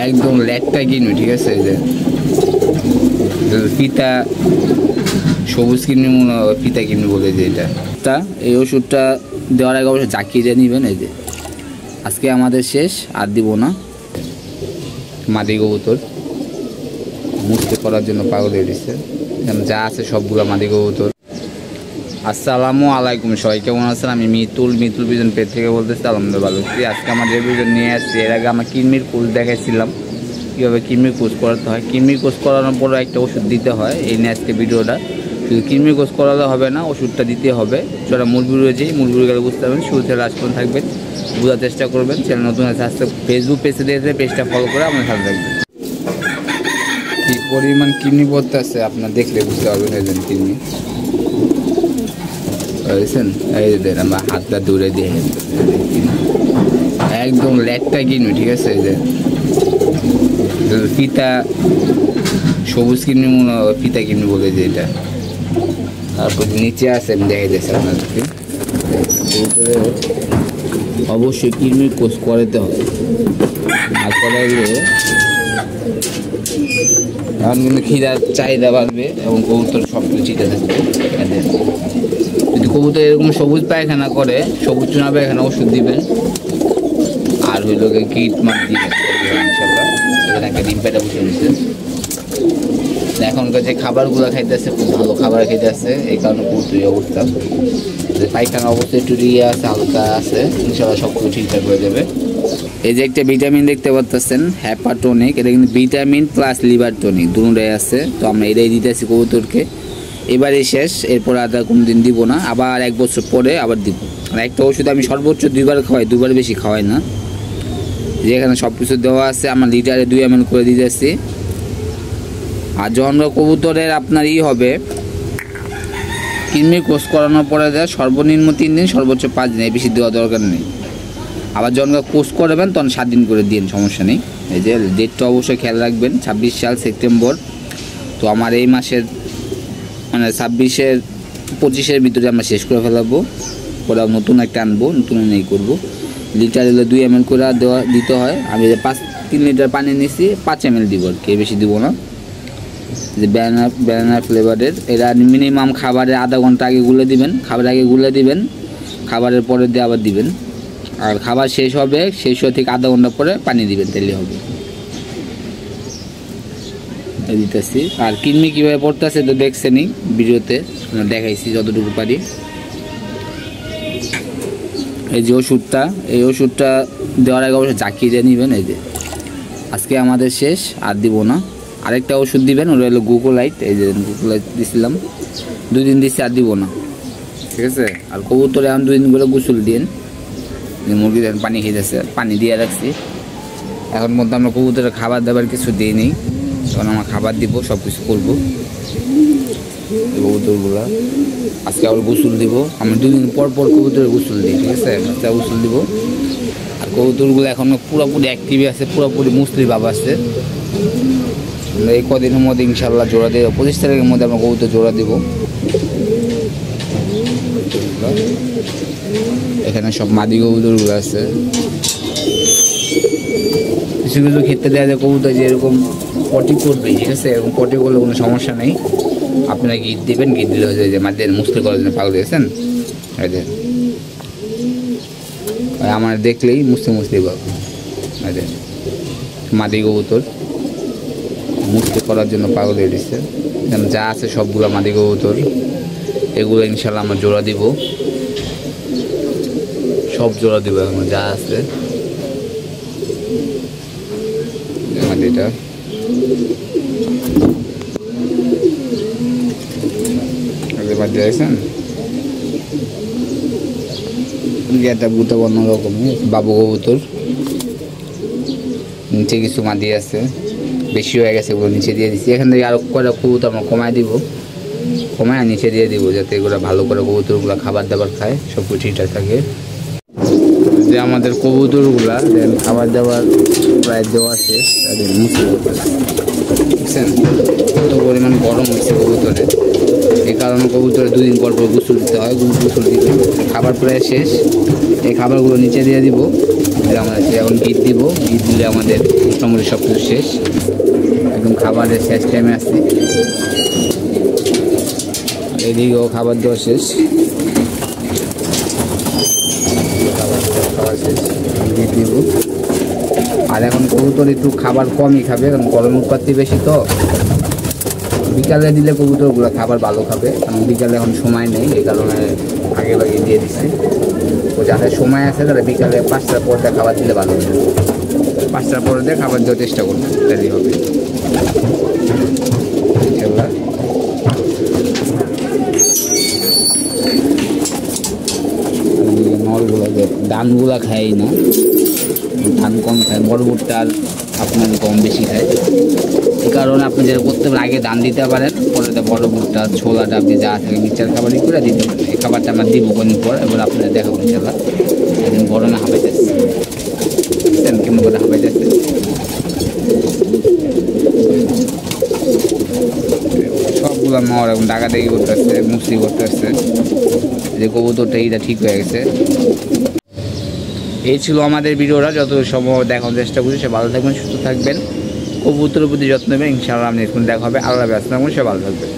একদম লেটটা কিনবে, ঠিক আছে? এই যে পিতা সবুজ কিনবি, মনে হয় পিতা কিনবি বলে যে এটা এই ওষুধটা দেওয়ার আগে অবশ্যই জাকিয়ে দিয়ে নেবেন। এই যে আজকে আমাদের শেষ, আর দিব না। মাদি কবুতর মুক্তি করার জন্য পাগল হয়ে দিচ্ছে, যা আছে সবগুলো মাদি কবুতর। আসসালামু আলাইকুম, সবাই কেমন আছেন? আমি মিতুল ভিজন পেজ থেকে বলতেছি। আলহামদুলিল্লাহ ভালো আছি। আজকে আমার রিভিশন নিয়ে আসছি। এর আগে আমার কিডনির কোর্স দেখাইছিলাম, কীভাবে কিডনির কোর্স করাতে হয়। কিডনির কোর্স করানোর পরে একটা ওষুধ দিতে হয়। এই নিয়ে আজকে ভিডিওটা। শুধু কিডনির কোর্স করালে হবে না, ওষুধটা দিতে হবে। সেটা মূল ভিডিও যেই মূল ভিডিও গেলে বুঝতে পারবেন। শুরু থেকে লাস্ট পর্যন্ত থাকবেন, বোঝার চেষ্টা করবেন। চ্যানেল নতুন আছে, আজকে ফেসবুক পেজে দিয়েছে, পেজটা ফলো করে আমার সাথে থাকবেন। কী পরিমাণ কিডনি পড়তে আছে আপনার দেখলে বুঝতে পারবেন। এই জন্য কিডনি বুঝছেন, এই দেন আমরা হাতটা দৌড়ে দিয়ে একদম লেটটা কিনবি, ঠিক আছে? এই যে পিতা সবুজ কিনবি, মনে হয় পিতা কিনবি বলে যে এটা। তারপর নিচে আছে, আমি দেখাই দিয়েছি আপনাদেরকে। অবশ্যই কিডনির কোর্স করাতে হবে, আর করাইলে এখন কিন্তু খিদার চাহিদা বাড়বে এবং কবুতর সব কিছু ঠিক থাকবে। যদি কবুতর এরকম সবুজ পায়খানা করে, সবুজ চুনা পায়খানা ওষুধ দিবেন, আর হইল কিট মাছ দিবেন ইনশাল্লাহ। এখানে একটা ডিম পেটা বসে দিচ্ছে। এখনকার যে খাবারগুলো খাইতেছে খুব ভালো খাবার খাইতেছে, এই কারণে কবুতর অবস্থা। পায়খানা অবস্থা একটু ইয়ে আছে, হালকা আছে, ইনশাল্লাহ সব কিছু ঠিকঠাক হয়ে যাবে। এই যে একটা ভিটামিন দেখতে পাচ্ছেন, হ্যাপাটোনিক। এটা কিন্তু ভিটামিন প্লাস লিভার টনিক দুটোই আছে। তো আমরা এটাই দিতেছি কবুতরকে। এবারে শেষ, এরপর আর কোনো দিন দিব না। আবার 1 বছর পরে আবার দিব। আর একটা ওষুধ আমি সর্বোচ্চ 2বার খাওয়াই, 2বার বেশি খাওয়াই না। যেখানে সব কিছু দেওয়া আছে, আমার লিটারে 2 ml করে দিতেছি। আর যখন কবুতরের আপনার হবে কিডনির কোর্স করানোর পরে দেয় সর্বনিম্ন 3 দিন, সর্বোচ্চ 5 দিন, এই বেশি দেওয়া দরকার নেই। আবার যখন কোর্স করবেন তখন 7 দিন করে দিন, সমস্যা নেই। এই যে ডেটটা অবশ্যই খেয়াল রাখবেন, 26 সাল সেপ্টেম্বর। তো আমার এই মাসের মানে 26-25-এর ভিতরে আমরা শেষ করে ফেলাবো। পরে নতুন একটা আনবো, নতুন নেই করবো। লিটার হলে 2 ml করে দিতে হয়। আমি 3 লিটার পানি নিচ্ছি, 5 ml দিব আর কি, বেশি দিব না। যে ব্যানানা ফ্লেভারের, এরা মিনিমাম খাবারের আধা ঘন্টা আগে গুলে দিবেন। খাবারের আগে গুলে দিবেন, খাবারের পরে দিয়ে আবার দিবেন। আর খাবার শেষ হবে, শেষ হওয়া থেকে আধা ঘন্টা পরে পানি দিবেন, তাহলে হবে। দিতেছি। আর কিডনি কীভাবে পড়তেছে তো দেখছেনই ভিডিওতে, দেখাইছি যতটুকু পারি। এই যে ওষুধটা, এই ওষুধটা দেওয়ার আগে অবশ্যই জাকিয়ে দিয়ে নেবেন। এই যে আজকে আমাদের শেষ, আর দিব না। আরেকটা ওষুধ দিবেন, ওটা হলো গ্লুকোলাইট। এই যে গ্লুকোলাইট দিছিলাম, 2 দিন দিচ্ছি, আর দিব না, ঠিক আছে? আর কবুতরে এখন 2 দিন করে গোসল দিন। মুরগি পানি খেয়েছে, পানি দিয়ে রাখছি। এখন মধ্যে আমরা কবুতরের খাবার দাবার কিছু দিই নেই, তখন আমরা খাবার দিব, সব কিছু করবো। কবুতরগুলা আজকে আবার গোসল দিব। আমি 2 দিন পর পর কবুতরের গোসল দিই, ঠিক আছে? আজকে গোসল দিব। আর কবুতরগুলো এখনও পুরোপুরি অ্যাক্টিভ আছে, পুরোপুরি মুসলি ভাব আছে। এই কদিনের মধ্যে ইনশাল্লাহ জোড়া দেবো, 25 তারিখের মধ্যে আমরা কবুতর জোড়া দিব। এখানে সব মাদি কবুতরগুলো আছে। কিছু কিছু ক্ষেত্রে দেখা যায় কবুতর যে এরকম পটি করবে, ঠিক আছে? এরকম পটি করলে কোনো সমস্যা নেই, আপনারা গিট দেবেন। গিট দিলে হয়ে যায় মাদের মুসলি করার জন্য পাগল দিয়েছেন। আমার দেখলেই মুসলি পাবো। মাদি কবুতর মুক্তি করার জন্য পাগল হয়ে দিচ্ছে, যা আছে সবগুলো মাদি কবুতর। এগুলো ইনশাল্লাহ আমরা জোড়া দিব, সব জোড়া দিব এখন যা আছে। মাদিটা মাদি দেখছেন, একটা বুটা অন্যরকম বাবু কবুতর। নিচে কিছু মাদি আছে, বেশি হয়ে গেছে, এগুলো নিচে দিয়ে দিচ্ছি। এখান থেকে আরও কটা কবুতর আমরা কমায় দিব, কমায় নিচে দিয়ে দিব, যাতে এগুলো ভালো করে কবুতরগুলো খাবার দাবার খায়, সব কিছু ঠিকঠাক থাকে। যে আমাদের কবুতরগুলা দেন খাবার দাবার প্রায় দেওয়া শেষ, বুঝছেন কত পরিমাণ গরম হয়েছে কবুতরে। এই কারণে কবুতরে 2 দিন পর পর গোসল দিতে হয়। গোসল দিতে খাবার প্রায় শেষ। এই খাবারগুলো নিচে দিয়ে দিব। আমরা এখন গিট দিব, গিট দিলে আমাদের মোটামুটি সব কিছু শেষ, একদম খাবারের শেষ টাইমে আসছে। এদিকেও খাবার দেওয়া শেষ, খাবার শেষ, গিট দিব। আর এখন কবুতর একটু খাবার কমই খাবে, কারণ গরম উৎপাত্তি বেশি তো। বিকালে দিলে কবুতরগুলো খাবার ভালো খাবে, কারণ বিকালে এখন সময় নেই, এই কারণে আগে ভাগে দিয়ে দিচ্ছে। তো যাদের সময় আছে তারা বিকালে 5টার পর দিয়ে খাবার দিলে ভালো হবে। 5টার পর দিয়ে খাবার দেওয়ার চেষ্টা করবে, তাহলেই হবে। নলগুলো ধানগুলা খায় না, ধান কম খায়, বড় ভুট্টা আর আপনার কম বেশি খায়। এই কারণে আপনি যেটা করতে পারেন, আগে ধান দিতে পারেন, পরে বড় ভুট্টা ছোলাটা আপনি যা থাকে মিক্সচার খাবারই করে দিতে পারেন। এই খাবারটা আমরা দিব কোন পর, এবার আপনারা দেখাবো ইনশাল্লাহ। একদিন গরমে হাঁপাইতেছে, বুঝছেন কেমন করে হাঁপাইতেছে। সবগুলো নর এখন ডাকাডাকি করতে আসছে, মুসলি করতে আসছে, যে কবুতরটা এইটা ঠিক হয়ে গেছে। এই ছিল আমাদের ভিডিওটা, যত সম্ভব দেখানোর চেষ্টা করি। সে ভালো থাকবেন, সুস্থ থাকবেন, কবুতরের প্রতি যত্ন নেবেন। ইনশাআল্লাহ নেক্সট দেখা হবে। আল্লাহ হাফেজ, সে ভালো থাকবেন।